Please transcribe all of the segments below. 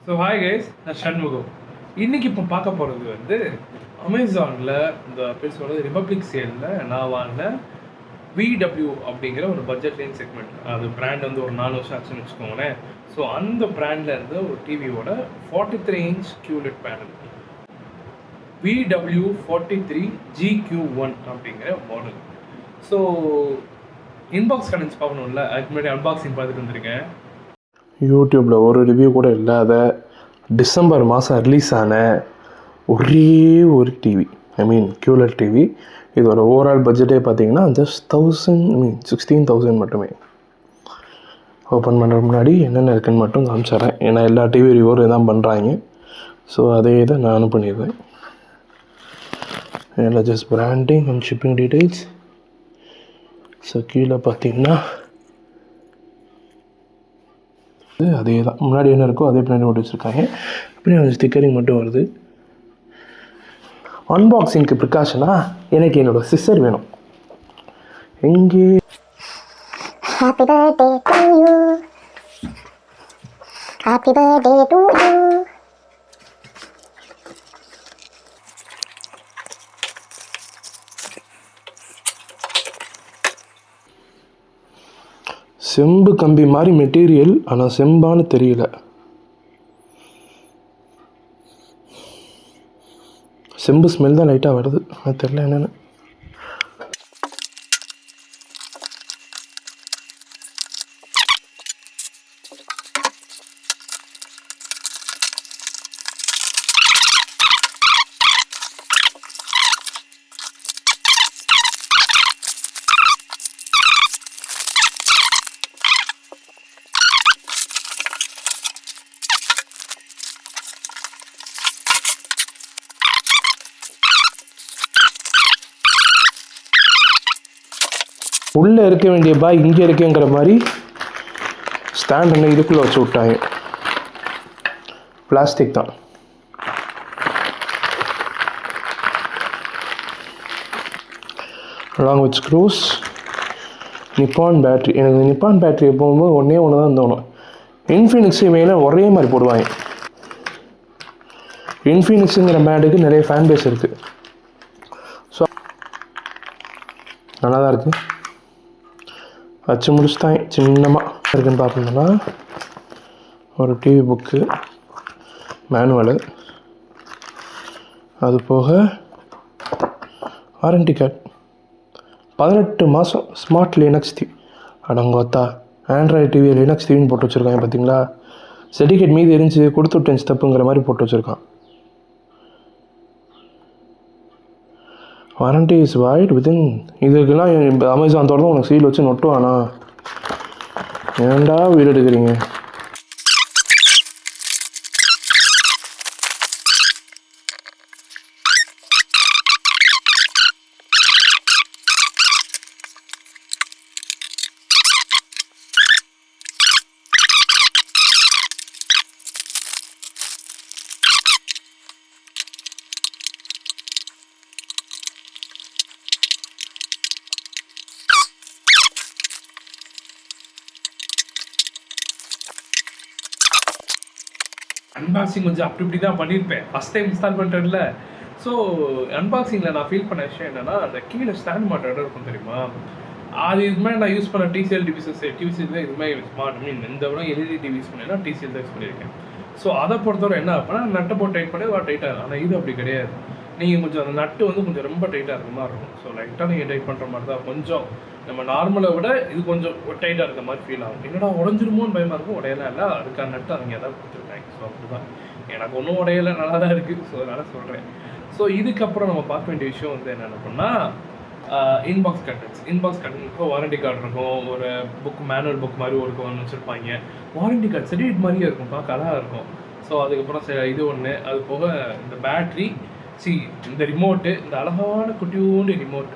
So hi guys, நான் ஷண்முகம். இன்னைக்கு இப்போ பார்க்க போகிறது வந்து அமேசானில் இந்த பேர் சொல்கிறது ரிபப்ளிக் சேலில் நான் வாங்கின VW அப்படிங்கிற ஒரு பட்ஜெட் ரேஞ்ச் செக்மெண்ட். அது பிராண்ட் வந்து ஒரு 4 வருஷம் ஆச்சுன்னு வச்சுக்கோங்களேன். ஸோ அந்த பிராண்டில் இருந்து ஒரு டிவியோட 43 inch QLED panel VW 43 GQ1 அப்படிங்கிற மாடல். ஸோ இன்பாக்ஸ் கண்டென்ட்ஸ் பார்க்கணும்ல, அதுக்கு முன்னாடி அன்பாக்சிங் பார்த்துட்டு வந்திருக்கேன். யூடியூப்பில் ஒரு ரிவ்யூ கூட இல்லாத டிசம்பர் மாதம் ரிலீஸ் ஆன ஒரே ஒரு டிவி, QLED டிவி. இதோட ஓவரால் பட்ஜெட்டே பார்த்தீங்கன்னா ஜஸ்ட் 16,000 மட்டுமே. ஓப்பன் பண்ணுறதுக்கு முன்னாடி என்னென்ன இருக்குதுன்னு மட்டும் காமிச்சிட்றேன், ஏன்னா எல்லா டிவி ரிவ்யூரும் தான் பண்ணுறாங்க. ஸோ அதே தான் நானும் பண்ணிடுவேன். இதில் just branding and shipping details. So கீழே பார்த்தீங்கன்னா அதே தான், முன்னாடி என்ன இருக்கோ அதே பின்னாடி போட்டு வச்சுருக்காங்க. அப்படியே அந்த ஸ்டிக்கரிங் மட்டும் வருது. அன்பாக்சிங்க்கு ப்ரிகாஷனாக எனக்கு என்னோடய சிஸ்டர் வேணும். எங்கே Happy birthday to you. Happy birthday to you. செம்பு கம்பி மாதிரி மெட்டீரியல், ஆனால் செம்பான்னு தெரியல. செம்பு ஸ்மெல் தான் லைட்டாக வருது, அது தெரியல என்னென்னு. உள்ளே இருக்க வேண்டிய பாய் இங்கே இருக்கேங்கிற மாதிரி ஸ்டாண்ட் என்ன இதுக்குள்ளே வச்சு விட்டாங்க. பிளாஸ்டிக் தான். Along with screws, Nippon battery. எனக்கு நிப்பான் பேட்ரி போகும்போது ஒன்றே ஒன்று தான் தோணும், இன்ஃபினிக்ஸ் மேலே ஒரே மாதிரி போடுவாங்க. இன்ஃபினிக்ஸுங்கிற பேண்டுக்கு நிறைய ஃபேன் பேஸ் இருக்குது. ஸோ நல்லா தான் இருக்குது. வச்சு முடிச்சுட்டாங்க. சின்னமாக இருக்குன்னு பார்க்கணுன்னா ஒரு டிவி புக்கு, மேனுவலு, அது போக வாரண்டி கார்டு, 18 மாதம் ஸ்மார்ட் லினக்ஸ் டிவி. அடங்கோத்தா, ஆண்ட்ராய்டு டிவி லினக்ஸ் டிவின்னு போட்டு வச்சுருக்காங்க பார்த்தீங்களா. சர்டிஃபிகேட் மீதி இருந்துச்சு, கொடுத்து விட்டேன் தப்புங்கிற மாதிரி போட்டு வச்சுருக்கான். Warranty is void within. இதுக்கெல்லாம் அமேசான் தொடர்ந்து உனக்கு சீல் வச்சு நொட்டுவானா? ஏன்டா வீடு எடுக்கிறீங்க? அன்பாக்சிங் கொஞ்சம் அப்படி இப்படி தான் பண்ணியிருப்பேன், ஃபஸ்ட் டைம் இன்ஸ்டால் பண்ணுறதுல. ஸோ அன்பாக்சிங்கில் நான் ஃபீல் பண்ண விஷயம் என்னென்னா, அந்த கீழே ஸ்டாண்ட் மாட்ட இடம் இருக்கும் தெரியுமா, அது இது மாதிரி நான் யூஸ் பண்ண டிசிஎல் டிவிஸில் இது மாதிரி ஸ்மார்ட் இந்த விட எல்இடி டிவி யூஸ் பண்ணேன்னா டிசிஎல் தான் யூஸ் பண்ணியிருக்கேன். ஸோ அதை பொறுத்தவரை என்ன அப்படின்னா, நட்டை போட்டு டைட் பண்ணி டைட்டாக இருக்கும். ஆனால் இது அப்படி கிடையாது. நீங்கள் கொஞ்சம் அந்த நட்டு வந்து கொஞ்சம் ரொம்ப டைட்டாக இருக்க மாதிரி இருக்கும். ஸோ லைட்டாக நீங்கள் டைட் பண்ணுற மாதிரி தான், கொஞ்சம் நம்ம நார்மலை விட இது கொஞ்சம் டைட்டாக இருக்க மாதிரி ஃபீல் ஆகும். என்னடா உடஞ்சிருமோன்னு பயமாக இருக்கும். உடையலாம் இல்லை, அதுக்கான நட்டு அவங்க எதாவது கொடுத்துருக்காங்க. ஸோ அப்படி தான், எனக்கு ஒன்றும் உடையலை, நல்லா தான் இருக்குது. ஸோ அதனால் சொல்கிறேன். ஸோ இதுக்கப்புறம் நம்ம பார்க்க வேண்டிய விஷயம் வந்து என்னென்ன பண்ணால், இன்பாக்ஸ் கண்டென்ட்க்கு வாரண்டி கார்டு இருக்கும். ஒரு புக், மேனுவல் புக் மாதிரி ஒரு ஒன்று வச்சுருப்பாங்க. வாரண்டி கார்டு சர்டிஃபிகேட் மாதிரியே இருக்கும், பார்க்க அழகாக இருக்கும். ஸோ அதுக்கப்புறம் இது ஒன்று, அது போக இந்த பேட்ரி, இந்த ரிமோட்டு, இந்த அழகான குட்டியூண்டு ரிமோட்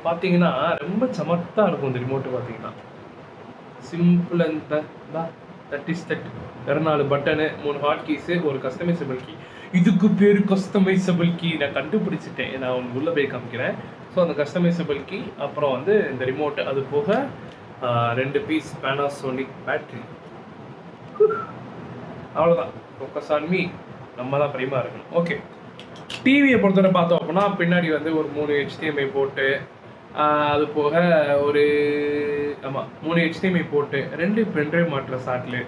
பார்த்தீங்கன்னா ரொம்ப சமத்தாக இருக்கும். இந்த ரிமோட்டு பார்த்தீங்கன்னா simple and that is that. வேறு 4 பட்டனு, 3 ஹாட் கீஸு, ஒரு கஸ்டமைசபிள் கீ. இதுக்கு பேர் கஸ்டமைசபிள் கீ. நான் கண்டுபிடிச்சிட்டேன், நான் உங்களுக்கு உள்ளே போய் காமிக்கிறேன். ஸோ அந்த கஸ்டமைசபிள் கீ, அப்புறம் வந்து இந்த ரிமோட்டு, அது போக 2 பீஸ் பேனாசோனிக் பேட்ரி. அவ்வளோதான். ஃபோக்கஸ் ஆன் மீ, நம்ம தான் பிரைமாக இருக்கணும். ஓகே, டிவியை பொறுத்தவரை பார்த்தோம் அப்படின்னா பின்னாடி வந்து ஒரு 3 HDMI போட்டு, அது போக ஒரு 3 HDMI போட்டு 2 பென்ட்ரைவ் மாட்டுற சாட்டில்,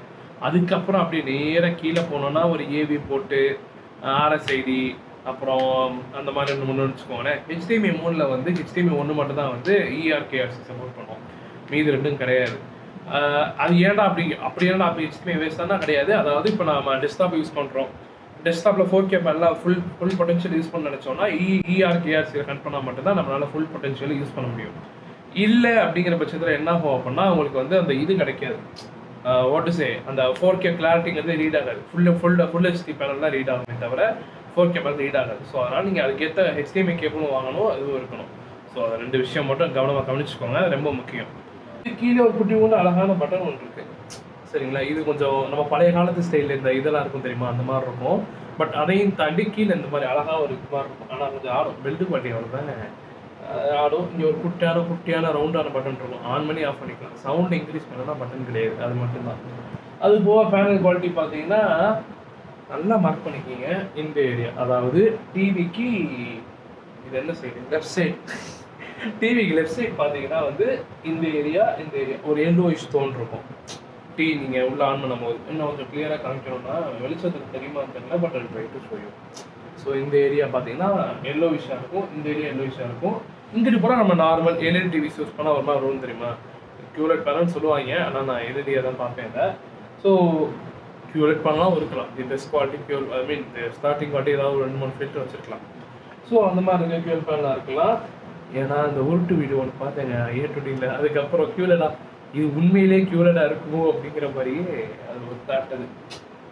அதுக்கப்புறம் அப்படியே நேராக கீழே போனோன்னா ஒரு ஏவி போட்டு RSID அப்புறம் அந்த மாதிரி ஒன்று வச்சுக்கோங்களேன். HDMI 3ல் வந்து HDMI 1 மட்டும் தான் வந்து ERKRC சப்போர்ட் பண்ணுவோம், மீது 2 கிடையாது. அது ஏன்டா அப்படி ஏன்டா அப்படி HDMI வேஸ்ட்டானா கிடையாது. அதாவது இப்போ நம்ம டெஸ்க்டாப் யூஸ் பண்ணுறோம், டெஸ்க்டாப்பில் 4K பேனலாக ஃபுல் பொட்டன்ஷியல் யூஸ் பண்ண நினச்சோன்னா ERKRCயில் கனெக்ட் பண்ணால் மட்டும்தான் நம்மளால் ஃபுல் பொட்டன்ஷியல் யூஸ் பண்ண முடியும். இல்லை அப்படிங்கிற பட்சத்தில் என்ன ஆகும் அப்படின்னா உங்களுக்கு வந்து அந்த இது கிடைக்காது, வாட் டு சே, அந்த 4K கிளாரிட்டிங்கிறது ரீட் ஆகாது. ஃபுல் HD பேனல் தான் ரீட் ஆகுமே தவிர 4K பேனல் ரீட் ஆகாது. ஸோ அதனால் நீங்கள் அதுக்கேற்ற HDMI கேபிளும் வாங்கணும், அதுவும் இருக்கணும். ஸோ அது 2 விஷயம் மட்டும் கவனிச்சுக்கோங்க, அது ரொம்ப முக்கியம். கீழே ஒரு குட்டி கூட அழகான பட்டன் ஒன்று இருக்குது, சரிங்களா. இது கொஞ்சம் நம்ம பழைய காலத்து ஸ்டைலில் இந்த இதெல்லாம் இருக்கும் தெரியுமா, அந்த மாதிரி இருக்கும். பட் அதையும் தாண்டி கீழே இந்த மாதிரி அழகாக ஒரு இது மாதிரி இருக்கும். ஆனால் கொஞ்சம் ஆடும், பெல்ட் குவாலிட்டி அவ்வளோ தானே ஆடும். இங்கே ஒரு குட்டியான ரவுண்டான பட்டன் இருக்கும், ஆன் பண்ணி ஆஃப் பண்ணிக்கலாம். சவுண்ட் இன்க்ரீஸ் பண்ணனா பட்டன் கிடையாது, அது மட்டும்தான். அது போக பேனல் குவாலிட்டி பார்த்தீங்கன்னா நல்லா மார்க் பண்ணிக்கிங்க இந்த ஏரியா, அதாவது டிவிக்கு இது என்ன சைடு, லெஃப்ட் சைடு. டிவிக்கு லெஃப்ட் சைடு பார்த்தீங்கன்னா வந்து இந்த ஏரியா ஒரு எல்லோயிஷ் டோன் இருக்கும். நீங்கள் உள்ள ஆன் பண்ணும்போது இன்னும் கொஞ்சம் கிளியராக காமிக்கணும்னா வெளிச்சத்துக்கு தெரியுமா தெரியல, பட் அது try to show you. So இந்த ஏரியா பார்த்தீங்கன்னா எல்லோயிஷாக இருக்கும், இந்த ஏரியா எல்லோயிஷாக இருக்கும். இங்கிட்டு போனால் நம்ம நார்மல் LED டிவிஸ் யூஸ் பண்ணால் ஒரு மாதிரி வரும் தெரியுமா, QLED பேனல் சொல்லுவாங்க, ஆனால் நான் LED தான் பார்ப்பேன் இல்லை. ஸோ QLED பேனலாம் இருக்கலாம், the best quality starting quality ஏதாவது ஒரு 2-3 ஃபில்டர் வச்சுருக்கலாம். ஸோ அந்த மாதிரி இருக்க QLED பேனலாக இருக்கலாம். ஏன்னா இந்த உருட்டு வீடியோ ஒன்று பார்த்தேங்க A2Dயில், அதுக்கப்புறம் QLED இது உண்மையிலே QLED இருக்குமோ அப்படிங்கிற மாதிரியே அது ஒரு தாட்டது.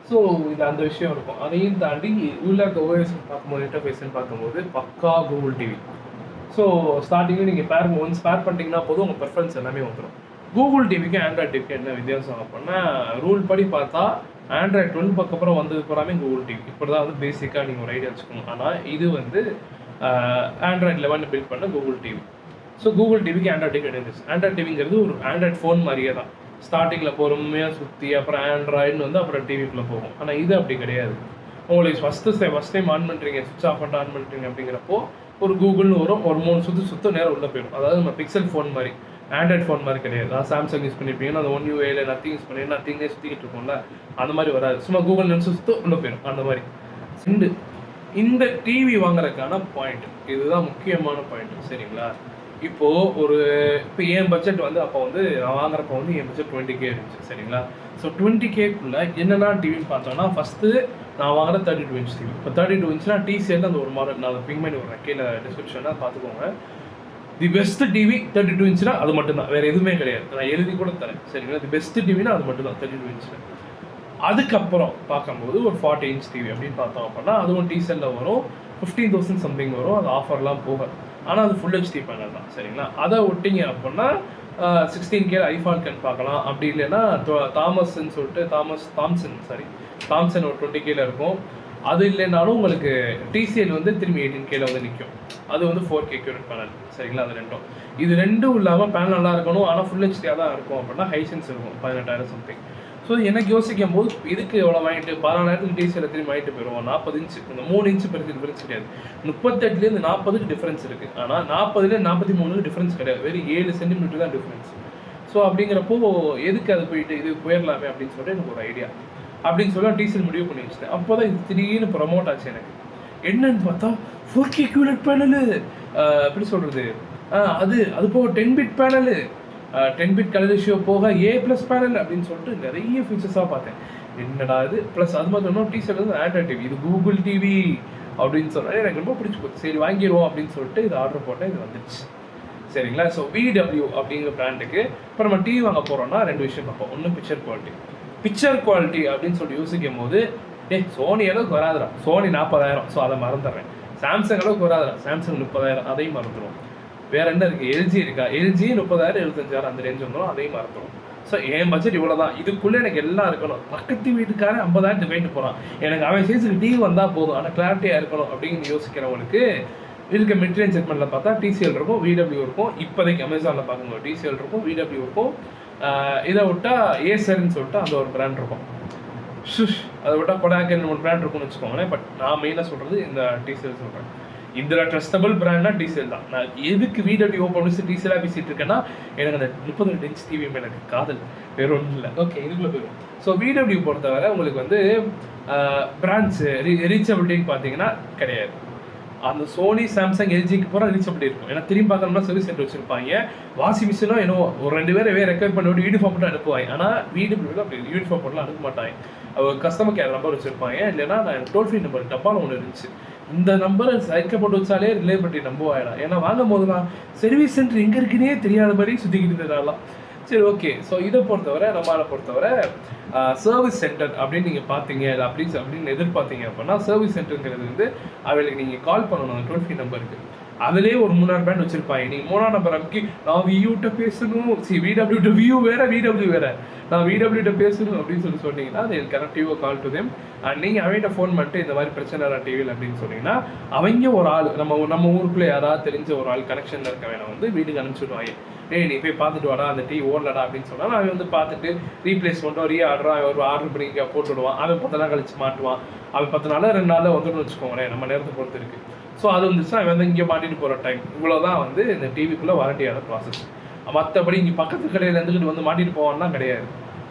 ஸோ இது அந்த விஷயம் இருக்கும். அதையும் தாண்டி உள்ள இருக்க ஓஎஸ் பார்க்கும்போது, இன்டர்ஃபேஸ்ன்னு பார்க்கும்போது பக்கா கூகுள் டிவி. ஸோ ஸ்டார்டிங்கில் நீங்கள் ஒன்ஸ் பேர் பண்ணிட்டீங்கன்னா போதும், உங்கள் ப்ரிஃபரன்ஸ் எல்லாமே வந்துடும். கூகுள் டிவிக்கு ஆண்ட்ராய்ட் டிவிக்கு என்ன வித்தியாசம் அப்படின்னா, ரூல் படி பார்த்தா ஆண்ட்ராய்ட் 12 அப்புறம் வந்தது பூராமே கூகுள் டிவி. இப்படி தான் வந்து பேசிக்காக நீங்கள் ஒரு ஐடியா வச்சுக்கணும். ஆனால் இது வந்து ஆண்ட்ராய்ட் 11 பில்ட் பண்ண கூகுள் டிவி. ஸோ கூகுள் டிவிக்கு ஆண்ட்ராய்ட் டிவி கிடையாது. ஆண்ட்ராய்ட் டிவிங்கிறது ஒரு ஆண்ட்ராய்ட் ஃபோன் மாதிரியே தான், ஸ்டார்டிங்கில் பொறுமையாக சுற்றி அப்புறம் ஆண்ட்ராய்டுன்னு வந்து அப்புறம் டிவிக்குள்ளே போகும். ஆனால் இது அப்படி கிடையாது. உங்களுக்கு ஃபஸ்ட் டைம் ஆன் பண்ணுறீங்க, சுவிட்ச் ஆஃப் பண்ணிட்டு ஆன் பண்ணுறீங்க அப்படிங்கிறப்போ ஒரு கூகுள்னு வரும், ஒரு 3 சுற்று நேரம் உள்ளே போயிடும். அதாவது நம்ம பிக்சல் ஃபோன் மாதிரி, ஆண்ட்ராய்ட் ஃபோன் மாதிரி கிடையாது. அதாவது சாம்சங் யூஸ் பண்ணியிருப்பீங்கன்னா அந்த 1UI நத்திங் யூஸ் பண்ணி நத்திங்கே சுற்றிக்கிட்டு இருக்கோம்ல, அந்த மாதிரி வராது. சும்மா கூகுள் நிமிஷம் சுற்று உள்ளே போயிடும் அந்த மாதிரி. இந்த டிவி வாங்குறதுக்கான பாயிண்ட் இதுதான் முக்கியமான பாயிண்ட், சரிங்களா. இப்போ என் பட்ஜெட் வந்து அப்போ வந்து நான் வாங்குறப்போ வந்து என் பட்ஜெட் 20K இருந்துச்சு, சரிங்களா. ஸோ 20Kக்குள்ளே என்னென்னா டிவின்னு பார்த்தோன்னா, ஃபஸ்ட்டு நான் வாங்குற 32 இன்ச் டிவி. இப்போ 32 இன்ச்னா TCL அந்த ஒரு மாடல், நான் அதை பிங் பண்ணி விட்றேன் கீழே டிஸ்கிரிப்ஷனாக பார்த்துக்கோங்க. தி பெஸ்ட் டிவி 32 இன்ச்னா அது மட்டும்தான், வேறு எதுவுமே கிடையாது. நான் எழுதி கூட தரேன், சரிங்களா. தி பெஸ்ட் டிவினா அது மட்டும்தான் 32 இன்ச்சில். அதுக்கப்புறம் பார்க்கும்போது ஒரு 40 இன்ச் டிவி அப்படின்னு பார்த்தோம் அப்படின்னா அதுவும் TCLல வரும், 15,000 சம்திங் வரும், அது ஆஃபர்லாம் போக. ஆனால் அது ஃபுல் HD பேனல் தான், சரிங்களா. அதை விட்டிங்க அப்படின்னா 16K ஐஃபால்கன் பார்க்கலாம். அப்படி இல்லைன்னா தாம்சன் ஒரு 20Kல இருக்கும். அது இல்லைனாலும் உங்களுக்கு TCL வந்து திரும்பி 18Kல வந்து நிற்கும். அது வந்து 4K QLED பேனல், சரிங்களா. அது ரெண்டும் இது ரெண்டும் இல்லாமல் பேனல் நல்லா இருக்கணும், ஆனால் ஃபுல் HDயாக தான் இருக்கும் அப்படின்னா ஹைசென்ஸ் இருக்கும் 18,000 சம்திங். ஸோ எனக்கு யோசிக்கும் போது இதுக்கு எவ்வளோ வாங்கிட்டு 14,000 TCL திரும்பி வாங்கிட்டு போயிடுவோம். 40 இன்ச்சு, இந்த 3 இன்ச்சு பெருசு டிஃப்ரென்ஸ் கிடையாது. 38லேருந்து 40க்கு டிஃப்ரென்ஸ் இருக்குது, ஆனால் 40லேருந்து 43க்கு டிஃப்ரென்ஸ் கிடையாது, வெறும் 7 சென்டிமீட்டர் தான் டிஃப்ரென்ஸ். ஸோ அப்படிங்கிறப்போ எதுக்கு அது போயிட்டு இது போயிடலாமே அப்படின்னு சொல்லிட்டு எனக்கு ஒரு ஐடியா அப்படின்னு சொல்லி TCL முடிவு பண்ணி வச்சுட்டேன். அப்போ தான் இது திடீர்னு ப்ரமோட் ஆச்சு எனக்கு. என்னன்னு பார்த்தா 4K QLED பேனலு, எப்படி சொல்கிறது, அது போக 10 bit panel, 10 bit colour ratio போக A+ பேனல் அப்படின்னு சொல்லிட்டு நிறைய ஃபீச்சர்ஸாக பார்த்தேன். என்னடா இது, ப்ளஸ் அது மாதிரி இன்னும் TCL வந்து ஆண்ட்ராய்ட் டிவி, இது கூகுள் டிவி அப்படின்னு சொன்னால் எனக்கு ரொம்ப பிடிச்சி போச்சு. சரி வாங்கிடுவோம் அப்படின்னு சொல்லிட்டு இது ஆர்டர் போட்டேன், இது வந்துடுச்சு, சரிங்களா. ஸோ VW அப்படிங்கிற பிராண்டுக்கு இப்போ நம்ம டிவி வாங்க போகிறோம்னா 2 விஷயம் பார்ப்போம். ஒன்று பிக்சர் குவாலிட்டி அப்படின்னு சொல்லி யோசிக்கும் போது சோனி அளவுக்கு வராதுடா, சோனி 40,000, ஸோ அதை மறந்துடுறேன். சாம்சங் அளவுக்கு வராதுடா, சாம்சங் 30,000, அதையும் மறந்துடும். வேறு என்ன இருக்குது, LG இருக்கா, LG 30,000 75,000 அந்த ரேஞ்ச் வந்துடும், அதையும் மறந்துடும். ஸோ என் பட்ஜெட் இவ்வளோ தான், இதுக்குள்ளே எனக்கு எல்லாம் இருக்கணும். பக்கத்து வீட்டுக்காரன் 50,000 வாங்கிட்டு போகிறான், எனக்கு அவன் சைஸுக்கு டிவி வந்தால் போதும், ஆனால் கிளாரிட்டியாக இருக்கணும் அப்படின்னு யோசிக்கிறவங்களுக்கு இருக்க மிட்ரேஞ்ச் செக்மெண்ட்டில் பார்த்தா TCL இருக்கும், VW இருக்கும். இப்போதைக்கு அமேசானில் பார்க்கும்போது TCL இருக்கும், VW இருக்கும். இதை விட்டால் ஏசர்ன்னு சொல்லிட்டு அந்த ஒரு பிராண்ட் இருக்கும். அதை விட்டால் கொடாக் 2-3 பிராண்ட் இருக்கும்னு வச்சுக்கோங்களேன். பட் நான் மெயினாக சொல்கிறது இந்த டிசிஎல் சொல்கிறேன். இதில் ட்ரஸ்டபிள் பிராண்ட்னா டிசிஎல் தான். நான் எதுக்கு VW ஓப்பன் பண்ணி டிசிஎலாக பேசிகிட்டு இருக்கேன்னா, எனக்கு அந்த 32 இன்ச் டிவி எனக்கு காதல் வேறு ஒன்றும் இல்லை. ஓகே, இதுக்குள்ளே போயிடும். ஸோ VW பொறுத்தவரை உங்களுக்கு வந்து பிராண்ட்ஸு ரீச்சபிலிட்டின்னு பார்த்தீங்கன்னா கிடையாது. அந்த சோனி, சாம்சங், எல்ஜிக்கு போகிற ரீச்சபிலிட்டி இருக்கும். ஏன்னா திரும்பி பார்க்கணும்னா சர்வீஸ் சென்டர் வச்சுருப்பாங்க. வாஷிங் மிஷினும் என்னவோ ஒரு 2 பேரை ரெக்கவர் பண்ணி யூனிஃபார்ம் மட்டும் அனுப்புவாங்க. ஆனால் VW அப்படி யூனிஃபார்ம் மட்டும் அனுப்ப மாட்டாங்க. கஸ்டமர் கேர் நம்பர் வச்சுருப்பாங்க. இல்லைன்னா நான் டோல் ஃப்ரீ நம்பர் டப்பாவில் ஒன்று இருந்துச்சு. இந்த நம்பரை சைக்கப்பட்டு வச்சாலே ரிலேபிலிட்டி நம்புவாயிடும். ஏன்னா வாங்கும் போதுலாம் சர்வீஸ் சென்டர் எங்கே இருக்குன்னே தெரியாத மாதிரி சுற்றிக்கிட்டு இருந்ததாலாம். சரி, ஓகே. ஸோ இதை பொறுத்தவரை நம்மளை பொறுத்தவரை சர்வீஸ் சென்டர் அப்படின்னு நீங்கள் பார்த்தீங்க இல்லை அப்படின்னு எதிர்பார்த்தீங்க அப்படின்னா, சர்வீஸ் சென்டருங்கிறது வந்து அவளுக்கு நீங்கள் கால் பண்ணணும். அந்த டோல் ஃப்ரீ நம்பருக்கு அதிலே ஒரு 3 பேண்ட் வச்சுருப்பாங்க. நீங்கள் 3 நம்பர் அமுக்கி நான் வியூட்ட பேசணும், VW வியூ வேறு, VW வேறு, நான் VW பேசணும் அப்படின்னு சொன்னீங்கன்னா அது கனெக்டிவாக கால் டு தேம். அண்ட் நீங்கள் அவன்கிட்ட ஃபோன் பண்ணிட்டு இந்த மாதிரி பிரச்சனை டிவியில் அப்படின்னு சொன்னீங்கன்னா, அவங்க ஒரு ஆள் நம்ம ஊருக்குள்ளே யாராவது தெரிஞ்ச ஒரு ஆள் கனெக்ஷனில் இருக்க வேணாம் வந்து வீட்டுக்கு அனுப்பிச்சுடுவாங்க. நீ போய் பார்த்துட்டு வாடா, அந்த டிவி ஓடலடா அப்படின்னு சொன்னால் அவன் வந்து பார்த்துட்டு ரீப்ளேஸ்மெண்ட்டோ ரீஆர்டரோ ஒரு ஆர்டர் பண்ணி போட்டு விடுவான். அவன் 10 நாள் கழிச்சு மாட்டுவான். அவன் 10 நாள் 2 நாளில் வந்துடும் வச்சுக்கோங்களேன். நம்ம நேரத்தை பொறுத்து இருக்குது. ஸோ அது வந்துச்சுன்னா அவன் வந்து இங்கே மாட்டிட்டு போகிற டைம் இவ்வளோதான் வந்து இந்த டிவிக்குள்ளே வாரண்டியான ப்ராசஸ். மற்றபடி இங்கே பக்கத்து கடையில் இருந்துக்கிட்டு வந்து மாட்டிட்டு போவான்னா கிடையாது.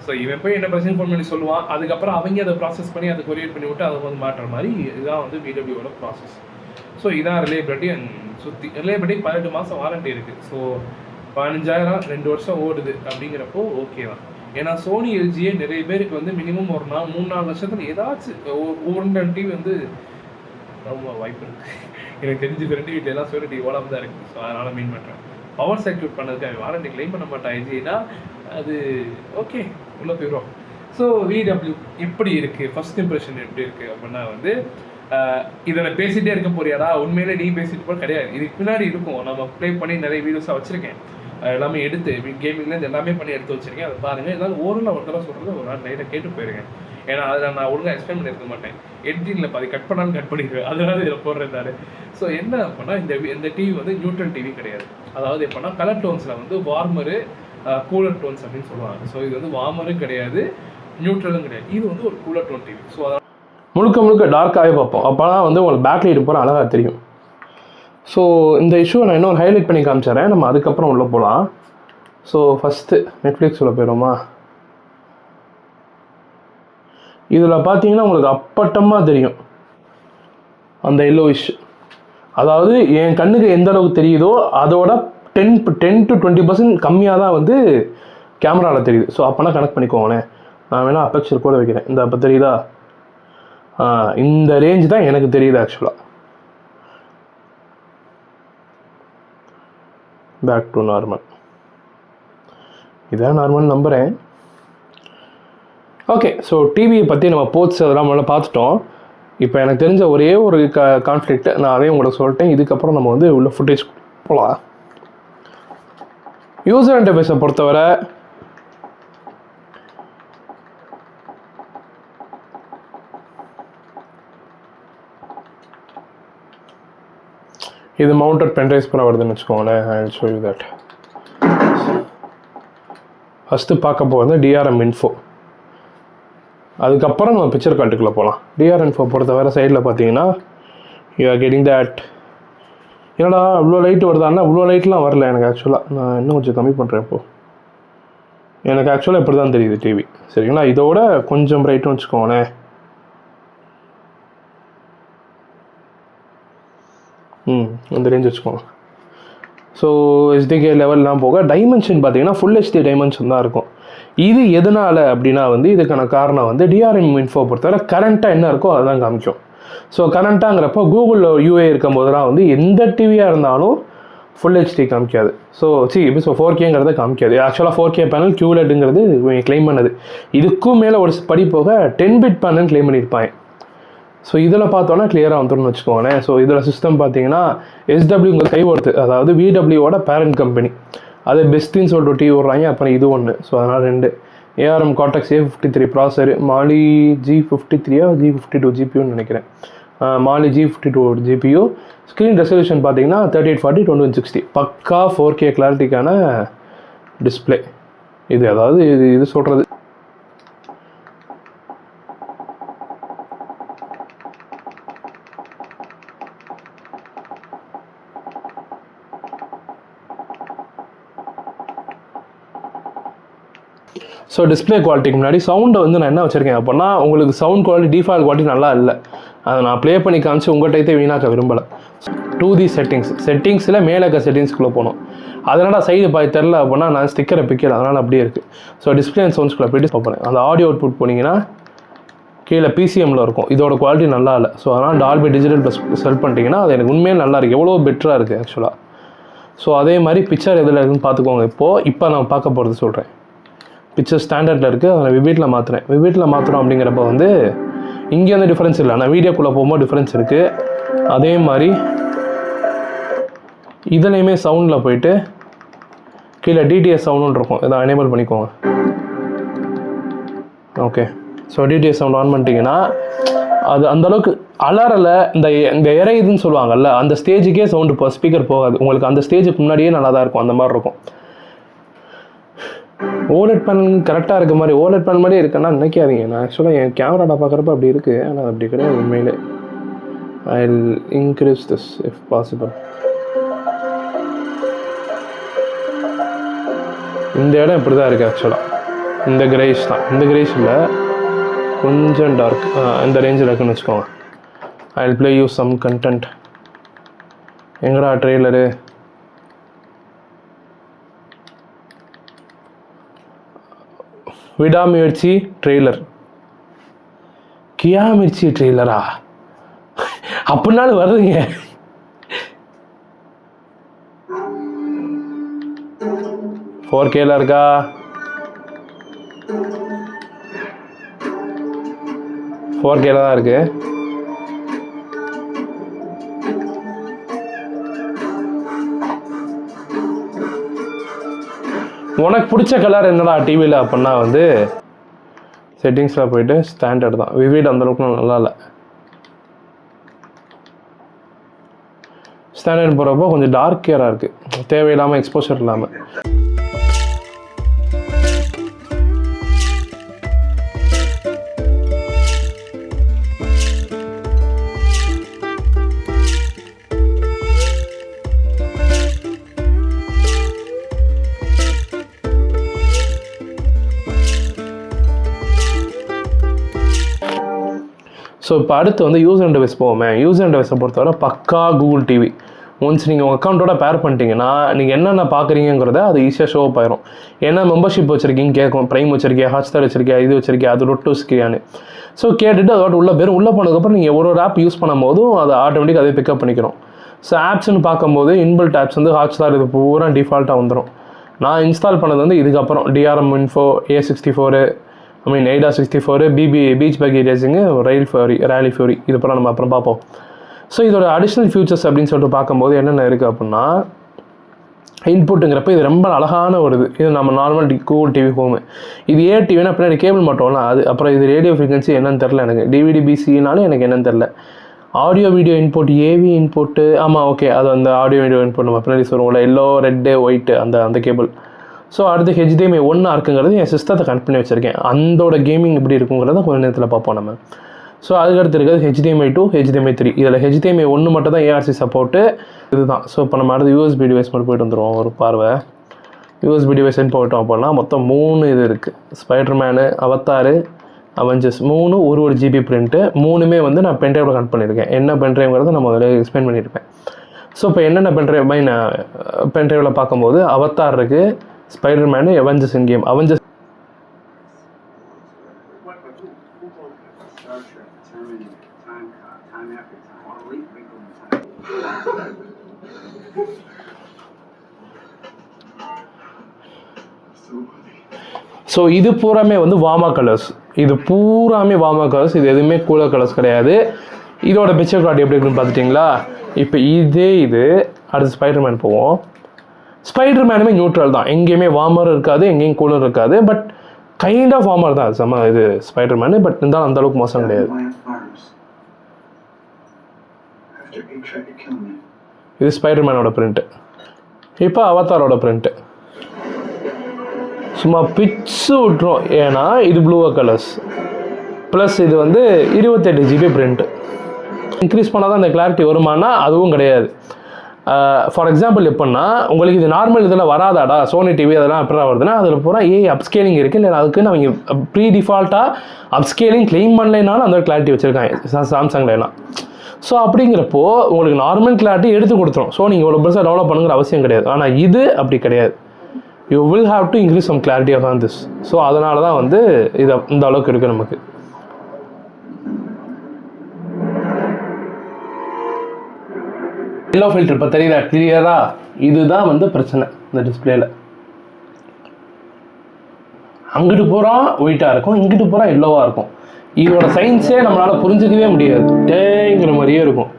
ஸோ இவன் போய் என்ன பிரச்சனை ஃபோன் பண்ணி சொல்லுவான். அதுக்கப்புறம் அவங்க அதை ப்ராசஸ் பண்ணி அதை கொரியர் பண்ணி விட்டு அதை வந்து மாட்டுற மாதிரி இதுதான் வந்து VWவோட ப்ராசஸ். ஸோ இதான் ரிலேபிலிட்டி. அண்ட் ரிலேபிலிட்டி 18 மாதம் வாரண்டி இருக்குது. ஸோ 15,000 2 வருஷம் ஓடுது அப்படிங்கிறப்போ ஓகே தான். ஏன்னா சோனி, எல்ஜியே நிறைய பேருக்கு வந்து மினிமம் ஒரு 3-4 வருஷத்தில் ஏதாச்சும் ஒரு டிவி வந்து ரொம்ப வாய்ப்பு இருக்குது. எனக்கு தெரிஞ்சு ஃப்ரெண்டு வீட்டில் எல்லாம் சோனி டிவி ஓடாமல் தான் இருக்குது. ஸோ அதனால் மீன் பண்ணுறேன். பவர் சர்க்யூட் பண்ணதுக்கு அவன் வாரண்டி கிளைம் பண்ண மாட்டான். எல்ஜினா அது ஓகே உள்ளே போயிடும். ஸோ VW எப்படி இருக்குது, ஃபர்ஸ்ட் இம்ப்ரெஷன் எப்படி இருக்குது அப்படின்னா வந்து இதை பேசிகிட்டே இருக்க போறியாடா, உண்மையிலே நீ பேசிட்டு போட கிடையாது. இதுக்கு பின்னாடி இருக்கும். நம்ம ப்ளே பண்ணி நிறைய வீடியோஸாக வச்சுருக்கேன். எல்லாமே எடுத்து கேமிங்லேருந்து எல்லாமே பண்ணி எடுத்து வச்சுருக்கேன். அதை பாருங்கள். ஏதாவது ஓரளவு ஒரு தடவை சொல்கிறது ஒரு நாள் நைட்டை கேட்டு போயிருங்க. ஏன்னா அதில் நான் ஒழுங்காக எக்ஸ்பிளைன் பண்ணியிருக்க மாட்டேன். எடிட்டிங்கில் பாதி கட் பண்ணாலும் கட் பண்ணிடுவேன். அதனால இதில் போடுறதாரு. ஸோ என்ன அப்படின்னா இந்த டிவி வந்து நியூட்ரல் டிவி கிடையாது. அதாவது எப்படின்னா கலர் டோன்ஸில் வந்து வார்மரு, கூலர் டோன்ஸ் அப்படின்னு சொல்லுவாங்க. ஸோ இது வந்து வார்மரும் கிடையாது, நியூட்ரலும் கிடையாது. இது வந்து ஒரு கூலர் டோன் டிவி. ஸோ அதான் முழுக்க டார்க்காகவே பார்ப்போம். அப்போ தான் வந்து உங்களுக்கு பேக் லைட் போகிற அழகாக தெரியும். ஸோ இந்த இஷ்யூவை நான் இன்னொரு ஹைலைட் பண்ணி காமிச்சிடறேன். நம்ம அதுக்கப்புறம் உள்ளே போகலாம். ஸோ ஃபஸ்ட்டு நெட்ஃப்ளிக்ஸ் உள்ள போயிடுவோமா? இதில் பார்த்தீங்கன்னா உங்களுக்கு அப்பட்டமாக தெரியும் அந்த எல்லோயிஷ். அதாவது என் கண்ணுக்கு எந்த அளவுக்கு தெரியுதோ அதோட 10 to 20% கம்மியாக தான் வந்து கேமராவில் தெரியுது. ஸோ அப்போனா கனெக்ட் பண்ணிக்கோங்களேன். நான் வேணால் அப்பெக்சர் கூட வைக்கிறேன். இந்த அப்போ தெரியுதா? இந்த ரேஞ்ச் தான் எனக்கு தெரியுது ஆக்சுவலாக. Back to normal. இதான் நார்மல் நம்புகிறேன். ஓகே, ஸோ டிவியை பற்றி நம்ம போர்ட்ஸ் அதெல்லாம் முதல்ல பார்த்துட்டோம். இப்போ எனக்கு தெரிஞ்ச ஒரே ஒரு கான்ஃப்ளிக்ட் நான் அதையும் உங்களுக்கு சொல்லிட்டேன். இதுக்கப்புறம் நம்ம வந்து உள்ள ஃபுட்டேஜ் போகலாம். யூசர் இன்டர்ஃபேஸை பொறுத்தவரை இது மவுண்டட் பென்ட்ரைவ்ஸ் பூரா வருதுன்னு வச்சுக்கோங்களேன். I will show you that. First பார்க்க போகிறது DRM இன்ஃபோ. அதுக்கப்புறம் நம்ம பிக்சர் கால்ட்டுக்குள்ளே போகலாம். DRM இன்ஃபோ பொறுத்தவரை சைடில் பார்த்தீங்கன்னா யூ ஆர் கெட்டிங் தட். என்னடா இவ்வளோ லைட் வருதான்னா இவ்வளோ லைட்லாம் வரல எனக்கு ஆக்சுவலாக. நான் இன்னும் கொஞ்சம் கம்மி பண்ணுறேன் இப்போது. எனக்கு ஆக்சுவலாக இப்படி தான் தெரியுது டிவி. சரிங்களா? இதோட கொஞ்சம் பிரைட்டும் வச்சுக்கோங்களேன். இந்த ரேஞ்ச் வச்சுக்கோங்க. ஸோ HDK லெவல்லாம் போக டைமென்ஷன் பார்த்தீங்கன்னா ஃபுல் HD டைமென்ஷன் தான் இருக்கும். இது எதனால் அப்படின்னா வந்து இதுக்கான காரணம் வந்து DRM இன்ஃபோ பொறுத்தவரை கரண்ட்டாக என்ன இருக்கோ அதுதான் காமிக்கும். ஸோ கரண்ட்டாங்கிறப்போ கூகுளில் UA இருக்கும் போதெல்லாம் வந்து எந்த டிவியாக இருந்தாலும் ஃபுல் HD காமிக்காது. ஸோ இப்போ 4Kங்கிறத காமிக்காது. ஆக்சுவலாக 4K பேனல் QLEDங்கிறது கிளைம் பண்ணது. இதுக்கும் மேலே ஒரு படி போக 10 பிட் பேனல் கிளைம் பண்ணியிருப்பாங்க. ஸோ இதில் பார்த்தோன்னா கிளியராக வந்துடும்னு வச்சுக்கோங்களேன். ஸோ இதில் சிஸ்டம் பார்த்தீங்கன்னா SWங்க கைவர்த்து, அதாவது VWவோட பேரண்ட் கம்பெனி. அது பெஸ்ட்டுன்னு சொல்லிட்டு டிவி விட்றாங்க. அப்புறம் இது ஒன்று. ஸோ அதனால் 2 ARM Cortex A53 processor, Mali G53 G52 GPUன்னு நினைக்கிறேன். Mali G52 GPU. Screen resolution பார்த்தீங்கன்னா 3840 2160 பக்கா 4K கிளாரிட்டிக்கான டிஸ்பிளே. இது அதாவது இது சொல்கிறது ஸோ டிஸ்பிளே குவாலிட்டிக்கு முன்னாடி சவுண்டை வந்து நான் என்ன வச்சுருக்கேன் அப்படின்னா, உங்களுக்கு சவுண்ட் குவாலிட்டி டிஃபால்ட் குவாலிட்டி நல்லா இல்லை, அதை நான் ப்ளே பண்ணி காமிச்சு உங்கள் டைத்தை வீணாக்க விரும்பலை. 2D செட்டிங்ஸில் மேலே இருக்க செட்டிங்ஸ்குள்ளே போகணும். அதனால் சைடு பாய் தெரில அப்படின்னா நான் ஸ்டிக்கரை பிக்கல, அதனால் அப்படியே இருக்குது. ஸோ டிஸ்பிளே அண்ட் சவுண்ட்ஸ்குள்ளே போய்ட்டு பார்ப்பேன். அந்த ஆடியோ அவுட்புட் போனீங்கன்னா கீழே பிசிஎம்மில் இருக்கும். இதோட குவாலிட்டி நல்லா இல்லை. ஸோ அதனால் டால்பி டிஜிட்டல் ப்ளஸ் செல் பண்ணிட்டீங்கன்னா அது எனக்கு உண்மையாக நல்லா இருக்குது, எவ்வளோ பெட்டராக இருக்குது ஆக்சுவலாக. ஸோ அதே மாதிரி பிக்சர் எதில் இருக்குன்னு பார்த்துக்கோங்க. இப்போ நான் பார்க்க போகிறது சொல்கிறேன். பிக்சர் ஸ்டாண்டர்டில் இருக்குது, அதை விவிட்டில் மாற்றுறேன். விவிட்டில் மாற்றுறோம் அப்படிங்கிறப்ப வந்து இங்கே வந்து டிஃப்ரென்ஸ் இல்லை, நான் வீடியோக்குள்ளே போகும்போது டிஃப்ரென்ஸ் இருக்குது. அதே மாதிரி இதுலேயுமே சவுண்டில் போயிட்டு கீழே டிடிஎஸ் சவுண்டுன்னு இருக்கும், இதை எனேபிள் பண்ணிக்கோங்க. Okay, so DTS sound on பண்ணிட்டீங்கன்னா அது அந்தளவுக்கு அலறலை. இந்த இறையுதுன்னு சொல்லுவாங்கல்ல, அந்த ஸ்டேஜுக்கே சவுண்டு இப்போ ஸ்பீக்கர் போகாது உங்களுக்கு. அந்த ஸ்டேஜுக்கு முன்னாடியே நல்லா தான் இருக்கும், அந்த மாதிரி இருக்கும். ஓலெட் பேனல் கரெக்டாக இருக்க மாதிரி, ஓலெட் பேனல் மாதிரியே இருக்குன்னா நினைக்காதீங்க. நான் ஆக்சுவலாக என் கேமராவில் பார்க்குறப்ப அப்படி இருக்குது, ஆனால் அப்படி கிடையாது உண்மையிலே. I will increase this if possible. இந்த இடம் இப்படி தான் இருக்குது ஆக்சுவலாக. இந்த கிரேஷ் தான், இந்த கிரேஷ் இல்லை, கொஞ்சம் டார்க், இந்த ரேஞ்சில் இருக்குன்னு வச்சுக்கோங்க. I will play you some content. எங்கடா ட்ரெய்லரு? விடாமுயற்சி ட்ரெய்லர். கியா மிர்ச்சி ட்ரெய்லரா? அப்படின்னாலும் வருதுங்க. இருக்கா? தான் இருக்கு. உனக்கு பிடிச்ச கலர் என்னடா டிவியில் அப்படின்னா வந்து செட்டிங்ஸில் போயிட்டு ஸ்டாண்டர்ட் தான். விவிட் அந்தளவுக்கு நல்லா இல்லை. ஸ்டாண்டர்ட் போகிறப்போ கொஞ்சம் டார்க் கேராக இருக்குது, தேவையில்லாமல் எக்ஸ்போஷர் இல்லாமல். ஸோ இப்போ அடுத்து வந்து யூசர் இன்டர்ஃபேஸ் போவோமே. யூசர் இன்டர்ஃபேஸை பொறுத்தவரை பக்கா கூகுள் டிவி. ஒன்ஸ் நீங்கள் உங்கள் அக்கௌண்ட்டோட பேர் பண்ணிட்டீங்கன்னா நீங்கள் என்னென்ன பார்க்குறீங்கிறத அது ஈஸியாக ஷோ அப் ஆயிரும். ஏன்னா மெம்பர்ஷிப் வச்சுருக்கீங்க கேட்கும், ப்ரைம் வச்சிருக்கியா, ஹாட்ஸ்டார் வச்சிருக்கியா, இது வச்சிருக்கியா, அது ரொட்டு வச்சுக்கியான்னு. ஸோ கேட்டுட்டு அதோட உள்ள பேர் உள்ளே போனதுக்கப்புறம் நீங்கள் ஒரு ஆப் யூஸ் பண்ணும்போதும் அது ஆட்டோமேட்டிக் அதே பிக்கப் பண்ணிக்கிறோம். ஸோ ஆப்ஸ்ன்னு பார்க்கும்போது இன்பில்ட் ஆப்ஸ் வந்து ஹாட்ஸ்டார் இது பூரா டிஃபால்ட்டாக வந்துடும். நான் இன்ஸ்டால் பண்ணது வந்து இதுக்கப்புறம் DRM info, A64, AIDA 64, beach buggy racing, rally fury, இது போல் நம்ம அப்புறம் பார்ப்போம். ஸோ இதோட அடிஷ்னல் ஃபியூச்சர்ஸ் அப்படின்னு சொல்லிட்டு பார்க்கும்போது என்னென்ன இருக்குது அப்படின்னா, இன்புட்டுங்கிறப்ப இது ரொம்ப அழகான ஒரு இது நம்ம நார்மல் கூகுள் டிவி ஹோமு. இது டிவினா பின்னாடி கேபிள் மட்டும்லாம் அது. அப்புறம் இது ரேடியோ ஃப்ரீக்வன்சி என்னன்னு தெரில எனக்கு, டிவிடி பிசினாலும் எனக்கு என்னன்னு தெரில. Audio video input, AV input, ஆமாம் ஓகே, அது அந்த ஆடியோ வீடியோ இன்புட் நம்ம பின்னாடி சொல்லுவோம்ல, எல்லோ ரெட்டு ஒயிட்டு, அந்த கேபிள். ஸோ அடுத்து HDMI 1 இருக்குங்கிறது என் சிஸ்டத்தை கனெக்ட் பண்ணி வச்சுருக்கேன். அந்தோட கேமிங் எப்படி இருக்குங்கிறத கொஞ்சம் நேரத்தில் பார்ப்போம் நம்ம. ஸோ அதுக்கடுத்து இருக்கிறது HDMI 2, HDMI 3. இதில் HDMI 1 மட்டும் தான் ARC சப்போர்ட்டு, இதுதான். ஸோ இப்போ நம்ம அடுத்து USB டிவைஸ் மட்டும் போய்ட்டு வந்துடுவோம் ஒரு பார்வை. USB டிவைஸ்ன்னு போயிட்டோம் அப்படின்னா மொத்தம் 3 இது இருக்குது. Spiderman, Avatar, Avengers 3 1 GB print. 3மே வந்து நான் பென்ட்ரைவில் கனெக்ட் பண்ணியிருக்கேன். என்ன பென்ட்ரைவ்ங்கிறத நம்ம அதில் எக்ஸ்பிளைன் பண்ணியிருப்பேன். ஸோ இப்போ என்னென்ன பென்ட்ரைவில் பார்க்கும்போது அவத்தார் இருக்குது, ஸ்பைடர்மேனு, அவெஞ்சர்ஸ் இன் கேம். அவெஞ்சர்ஸ் ஸோ இது பூராமே வந்து வார்மா கலர்ஸ். இது எதுவுமே கூலர் கலர்ஸ் கிடையாது. இதோட பிக்சர் குவாலிட்டி எப்படி இருக்குன்னு பார்த்துட்டிங்களா? இப்போ இது அடுத்து ஸ்பைடர்மேன் போவோம். ஸ்பைடர்மேனுமே நியூட்ரல் தான், எங்கேயுமே வார்மர் இருக்காது, எங்கேயும் கூலர் இருக்காது. பட் கைண்ட் ஆஃப் வார்மர் தான் இது ஸ்பைடர்மேனு. பட் இருந்தாலும் அந்தளவுக்கு மோசம் கிடையாது. இது ஸ்பைடர்மேனோட பிரிண்ட்டு. இப்போ அவதாரோட பிரிண்ட்டு சும்மா பிச்சு விட்டுரும், ஏன்னா இது ப்ளூவா கலர்ஸ். ப்ளஸ் இது வந்து 28 GB பிரிண்ட்டு. இன்க்ரீஸ் பண்ணால் தான் இந்த கிளாரிட்டி வருமானா அதுவும் கிடையாது. ஃபார் எக்ஸாம்பிள் எப்படின்னா உங்களுக்கு இது நார்மல் இதில் வராதாடா சோனி டிவி அதெல்லாம் எப்படி வருதுன்னா அதில் பூரா அப்ஸ்கேலிங் இருக்குது. இல்லை அதுக்குன்னு அவங்க ப்ரீ டிஃபால்ட்டாக அப்ஸ்கேலிங் கிளைம் பண்ணலைனாலும் அந்த கிளாரிட்டி வச்சுருக்காங்க சாம்சங்லாம். ஸோ அப்படிங்கிறப்போ உங்களுக்கு நார்மல் கிளாரிட்டி எடுத்து கொடுத்துரும். ஸோ நீங்கள் இவ்வளோ பெருசாக டெவலப் பண்ணுங்கிற அவசியம் கிடையாது. ஆனால் இது அப்படி கிடையாது. You will have to increase some clarity of on this. So அதனால தான் வந்து இது இந்த அளவுக்கு இருக்குது நமக்கு. எல்லோ ஃபில்டர் இப்போ தெரியுதா கிளியரா? இதுதான் வந்து பிரச்சனை இந்த டிஸ்பிளேல. அங்கிட்டு பூரா ஒயிட்டாக இருக்கும், இங்கிட்டு பூரா எல்லோவாக இருக்கும். இதோட சயின்ஸே நம்மளால் புரிஞ்சிக்கவே முடியாது, டேங்கிற மாதிரியே இருக்கும்.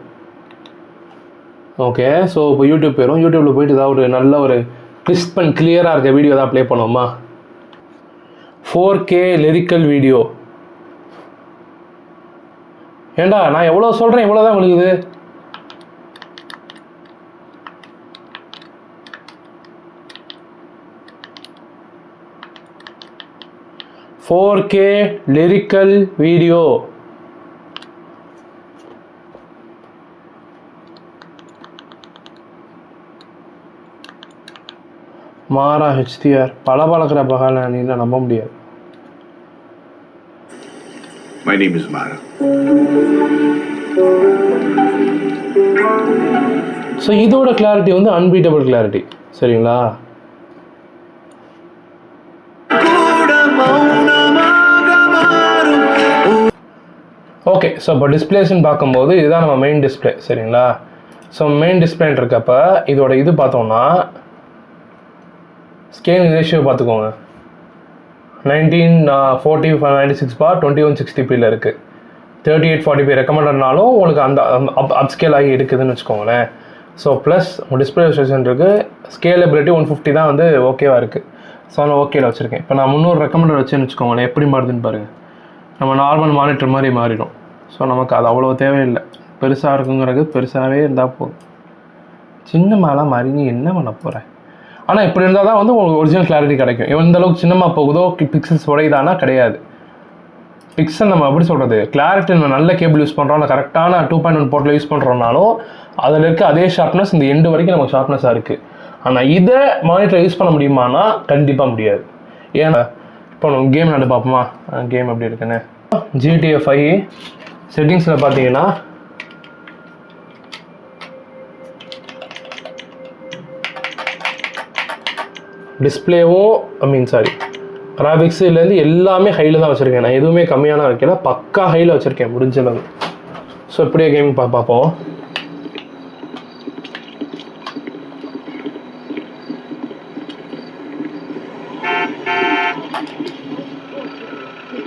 ஓகே, ஸோ இப்போ யூடியூப் போயிடும். யூடியூப்பில் போயிட்டு ஏதாவது ஒரு நல்ல ஒரு கிறிஸ்ப் அண்ட் கிளியராக இருக்க வீடியோ தான் ப்ளே பண்ணுவோமா? 4K lyrical video. ஏண்டா நான் எவ்வளோ சொல்கிறேன் இவ்வளோ தான் விழுகுது. "4K lyrical video". மாறா HDR பளபளக்கிற பகால நீங்க நம்ப முடியாது. My name is Mara. So இதோட கிளாரிட்டி வந்து அன்பீட்டபிள் கிளாரிட்டி, சரிங்களா? ஓகே, ஸோ இப்போ டிஸ்பிளேஸ்ன்னு பார்க்கும்போது இதுதான் நம்ம மெயின் டிஸ்பிளே, சரிங்களா? ஸோ மெயின் டிஸ்பிளேன்னு இருக்கப்போ இதோட இது பார்த்தோம்னா ஸ்கேலிங் ரேஷியோ பார்த்துக்கோங்க. 1940/96/2160p இருக்குது. 3840p ரெக்கமெண்டட்னாலும் உங்களுக்கு அந்த அப்ஸ்கேல் ஆகி இருக்குதுன்னு வச்சுக்கோங்களேன். ஸோ ப்ளஸ் டிஸ்பிளே ரெசல்யூஷன் இருக்குது. ஸ்கேலபிலிட்டி 150 தான் வந்து ஓகேவாக இருக்குது. ஸோ நான் ஓகேல வச்சுருக்கேன். இப்போ நான் 300 ரெக்கமெண்டட் வச்சுன்னு வச்சுக்கோங்களேன், எப்படி மாறுதுன்னு பாருங்கள். நம்ம நார்மல் மானிட்டர் மாதிரி மாறிடும். ஸோ நமக்கு அது அவ்வளோ தேவையில்லை. பெருசாக இருக்குங்கிறது பெருசாகவே இருந்தால் போதும். சின்ன மேலே மாறி நீ என்ன பண்ண போகிறேன்? ஆனால் இப்படி இருந்தால் தான் வந்து உங்களுக்கு ஒரிஜினல் கிளாரிட்டி கிடைக்கும். எந்த அளவுக்கு சின்னமாக போகுதோ பிக்சல்ஸ் உடையுதானா கிடையாது. பிக்சல் நம்ம எப்படி சொல்கிறது, கிளாரிட்டி நம்ம நல்ல கேபிள் யூஸ் பண்ணுறோம், கரெக்டான 2.1 போர்ட்டில் யூஸ் பண்ணுறோம்னாலும் அதில் இருக்க அதே ஷார்ப்னஸ் இந்த எண்டு வரைக்கும் நமக்கு ஷார்ப்னஸாக இருக்குது. ஆனால் இதை மானிட்டர் யூஸ் பண்ண முடியுமானா கண்டிப்பாக முடியாது. ஏன்னா இப்போ நம்ம கேம் விளாண்டு பார்ப்போமா? கேம் எப்படி இருக்குன்னு. GTA 5 செட்டிங்ஸில் பார்த்தீங்கன்னா டிஸ்பிளேவும் கிராஃபிக்ஸுலேருந்து எல்லாமே ஹையில் தான் வச்சுருக்கேன். நான் எதுவுமே கம்மியான வைக்கல, பக்கா ஹையில் வச்சுருக்கேன் முடிஞ்சளவு. ஸோ இப்படியே கேம் பார்ப்போம்.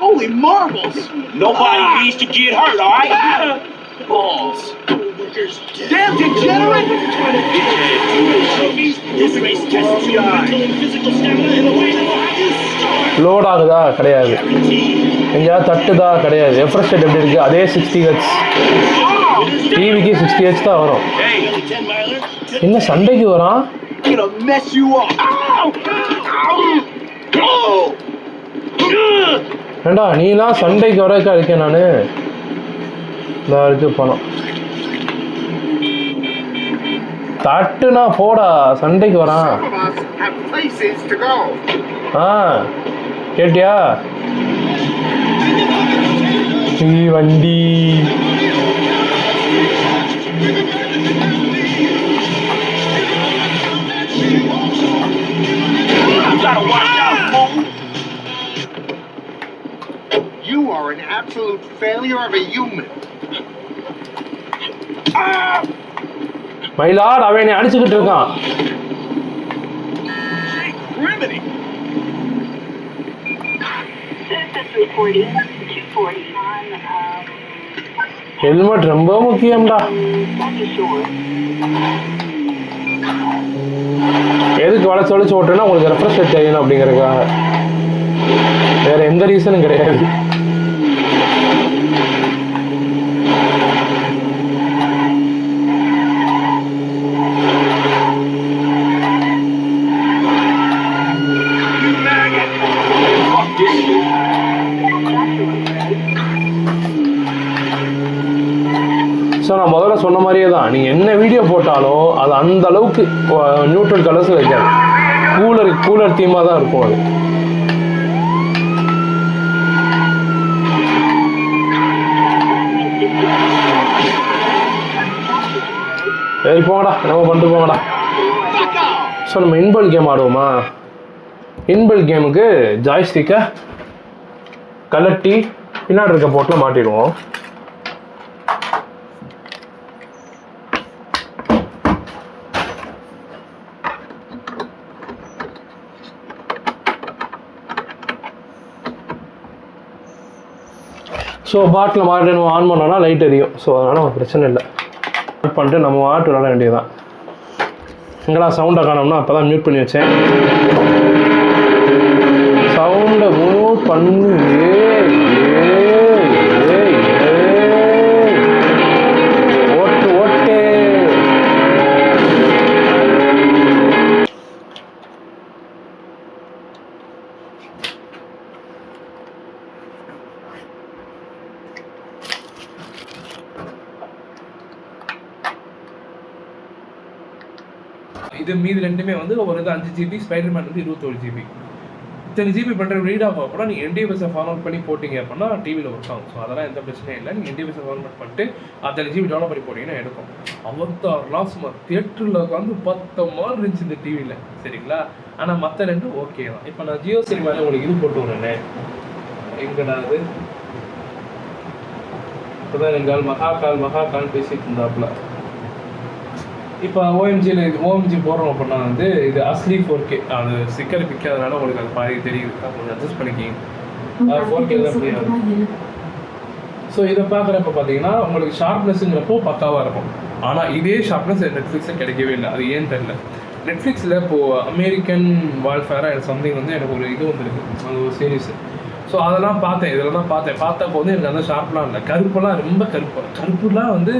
Holy marbles! Nobody needs to get hurt, all right? Balls. Damn degenerate! This race tests your mental and physical stamina in a way that will have you starved. Load ஆகுதா? கிடையாது. எங்கேயாவது தட்டுதா? கிடையாது. Refresh rate எப்படி இருக்குது? அதே 60Hz. டிவிக்கு 60Hz தான் வரும். என்ன சண்டைக்கு வரான்? Gonna mess you up. ஏண்டா நீலாம் சண்டைக்கு வரக்கா இருக்கேன் நான். இந்த இருக்கு பணம் தட்டுனா போடா, சண்டைக்கு வரான். கேட்டியா? வண்டி You are an absolute failure of a human. மயிலாட் அவன் என்னை அடிச்சுக்கிட்டு இருக்கான். ஹெல்மெட் ரொம்ப முக்கியம்டா. எதுக்கு வளைச்சு வளைச்சு ஓட்டுறேன்னா உங்களுக்கு ரெஃப்ரெஷ் ரேட் தெரியணும் அப்படிங்கிறதுக்காக, வேற எந்த ரீசனும் கிடையாது. ஸோ நான் முதல்ல சொன்ன மாதிரியே தான், நீங்கள் என்ன வீடியோ போட்டாலும் அது அந்த அளவுக்கு நியூட்ரல் கலர்ஸில் வைக்காது. கூலர் தீமாக தான் இருக்கும் அது. சரி போங்கடா, நம்ம பண்ணிட்டு போங்கடா. ஸோ நம்ம இன்பில்ட் கேம் ஆடுவோமா? இன்பில்ட் கேமுக்கு ஜாய்ஸ்டிக்கை கலட்டி பின்னாடி இருக்க போட்டில் மாட்டிடுவோம். ஸோ பாட்டில் மாட்டி நம்ம ஆன் பண்ணோன்னா லைட் எரியும். ஸோ அதனால் நமக்கு பிரச்சனை இல்லை. ஆட் பண்ணிட்டு நம்ம மாட்டு விளாட வேண்டியதுதான். எங்கடா சவுண்டை காணோம்னா அப்போ தான் மியூட் பண்ணி வச்சேன். சவுண்டை மியூட் பண்ணி ஓட்டு ஓட்டு. இது மீது ரெண்டுமே வந்து ஒரு 5 GB, ஸ்பைடர்மேன் வந்து 21 GB. இத்தனை GB பண்ணுற ரீட் ஆகும் அப்படின்னா நீங்கள் NTFS ஃபார்மேட் பண்ணி போட்டிங்க அப்படின்னா டிவியில் ஒர்க் ஆகும். ஸோ அதெல்லாம் எந்த பிரச்சனையும் இல்லை. நீங்கள் NTFS ஃபார்மேட் பண்ணிட்டு அத்தனை GB டெவலப் பண்ணி போட்டிங்கன்னா எடுக்கும். 56 லாஸ்மா தியேட்டரில் உட்காந்து 10 மாதிரி இருந்துச்சு இந்த டிவியில், சரிங்களா? ஆனால் மற்ற ரெண்டும் ஓகே தான். இப்போ நான் ஜியோ சினிமாவில் உங்களுக்கு இது போட்டு விடுறேன். எங்கடா அது? இப்போ தான் எங்கள் மகாகால் பேசிட்டு இருந்தாப்புல. இப்போ ஓஎம்ஜி போடுறோம் அப்படின்னா வந்து இது அஸ்லி 4K. அது ஸ்டிக்கர் பிக்காதனால உங்களுக்கு அது பாதி தெரியுது. கொஞ்சம் அட்ஜஸ்ட் பண்ணிக்கிங்க. 4K தான் முடியாது. ஸோ இதை பார்க்குறப்ப பார்த்தீங்கன்னா உங்களுக்கு ஷார்ப்னஸ்ங்கிறப்போ பக்காவாக இருக்கும். ஆனால் இதே ஷார்ப்னஸ் நெட்ஃப்ளிக்ஸில் கிடைக்கவே இல்லை. அது ஏன்னு தெரியல. நெட்ஃப்ளிக்ஸில் இப்போது அமெரிக்கன் வால்ஃபேரா சம்திங் வந்து எனக்கு ஒரு இது வந்துருக்கு, அது ஒரு சீரீஸ். ஸோ அதெல்லாம் பார்த்தேன், இதில் தான் பார்த்தப்போ வந்து எனக்கு அந்த ஷார்ப்லாம் இல்லை. கருப்பெல்லாம் ரொம்ப கருப்புலாம் வந்து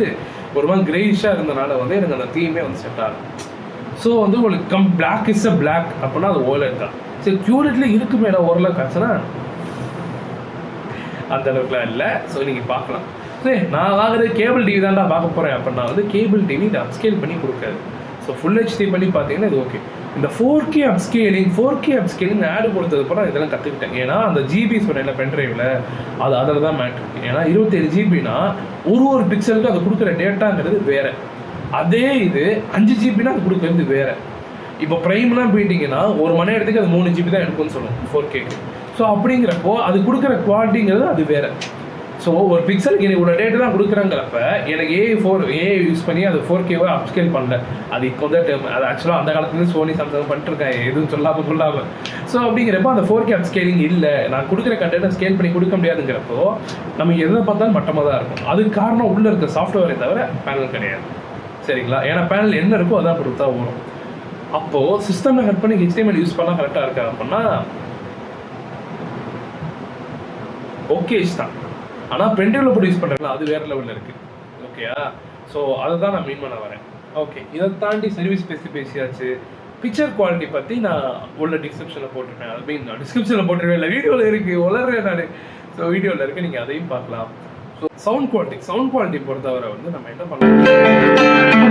ஒரு மாதிரி கிரேயிஷாக இருந்தனால வந்து எனக்கு அந்த தீமே வந்து செட் ஆகும். ஸோ வந்து உங்களுக்கு பிளாக் இஸ் அ பிளாக் அப்படின்னா அது ஓலட் தான். சரி க்யூரேட்ல இருக்கு மேடம் ஓரளவுக்கு ஆச்சுன்னா அந்த அளவுக்குலாம் இல்லை. ஸோ நீங்கள் பார்க்கலாம். சரி நான் வாங்குறது கேபிள் டிவி தான்டா பார்க்க போகிறேன் அப்படின்னா வந்து கேபிள் டிவி இதை அப்ஸ்கேல் பண்ணி கொடுக்காது. ஸோ ஃபுல் ஹெச்டி பண்ணி பார்த்தீங்கன்னா இது ஓகே. இந்த 4K அப்ஸ்கேலிங் ஆடு கொடுத்ததுக்கப்புறம் இதெல்லாம் கற்றுக்கிட்டேன். ஏன்னா அந்த ஜிபி சொன்னேன் பென்ட்ரைவில் அது அதில் தான் மேட்ரு இருக்குது. ஏன்னா 27 ஜிபினா ஒரு பிக்சலுக்கு அது கொடுக்குற டேட்டாங்கிறது வேறு. அதே இது 5 ஜிபினா அது கொடுக்குறது வேறு. இப்போ ப்ரைம்லாம் போயிட்டீங்கன்னா ஒரு மணி நேரத்துக்கு அது 3 GB தான் எடுக்கும்னு சொல்லுவோம் 4Kக்கு. ஸோ அப்படிங்கிறப்போ அது கொடுக்குற குவாலிட்டிங்கிறது அது வேறு. ஸோ ஒரு பிக்சலுக்கு எனக்கு இவ்வளோ டேட்டு தான் கொடுக்குறாங்கிறப்ப எனக்கு ஏ யூஸ் பண்ணி அது 4Kவை அப்ஸ்கேல் பண்ணல. அது இப்போ வந்து அது ஆக்சுவலாக அந்த காலத்துலேருந்து சோனி சாம்சங் பண்ணிட்டுருக்காங்க, எதுவும் சொல்லாமல். ஸோ அப்படிங்கிறப்போ அந்த 4K அப்ஸ்கேலிங் இல்லை, நான் கொடுக்குற கண்டென்ட்டை ஸ்கேல் பண்ணி கொடுக்க முடியாதுங்கிறப்போ நம்ம எதை பார்த்தாலும் மட்டமாக தான் இருக்கும். அதுக்கு காரணம் உள்ளே இருக்க சாஃப்ட்வேரை தவிர பேனல் கிடையாது, சரிங்களா? ஏன்னா பேனல் என்ன இருக்கோ அதான் கொடுத்தா வரும். அப்போது சிஸ்டமில் கட் பண்ணி HDMI யூஸ் பண்ணால் கரெக்டாக இருக்கா அப்படின்னா ஓகே தான். ஆனால் பென்ட்ரைவில் போட்டு யூஸ் பண்ணுறீங்களா அது வேறு லெவலில் இருக்குது. ஓகேயா? ஸோ அதை தான் நான் மீன் பண்ண வரேன். ஓகே, இதை தாண்டி சர்வீஸ் பேசியாச்சு. பிக்சர் குவாலிட்டி பற்றி நான் உள்ள டிஸ்கிரிப்ஷனில் போட்டிருப்பேன். அது மீன் நான் டிஸ்கிரிப்ஷனில் போட்டிருப்பேன் இல்லை, வீடியோவில் இருக்குது, வளர்றேன் நான். ஸோ வீடியோவில் இருக்குது, நீங்கள் அதையும் பார்க்கலாம். ஸோ சவுண்ட் குவாலிட்டி பொறுத்தவரை வந்து நம்ம என்ன பண்ணலாம்,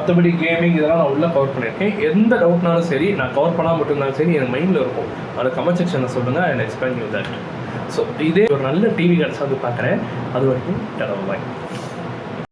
மற்றபடி கேமிங் இதெல்லாம் நான் உள்ளே கவர் பண்ணியிருக்கேன். எந்த டவுட்னாலும் சரி, நான் கவர் பண்ணால் மட்டும்தாலும் சரி, எனக்கு மைண்டில் இருக்கும். அது கமெண்ட் செக்ஷனில் சொல்லுங்கள், and explain you that. So இதே ஒரு நல்ல டிவி கிடச்சா வந்து பார்க்குறேன். அது வரைக்கும் பாய்.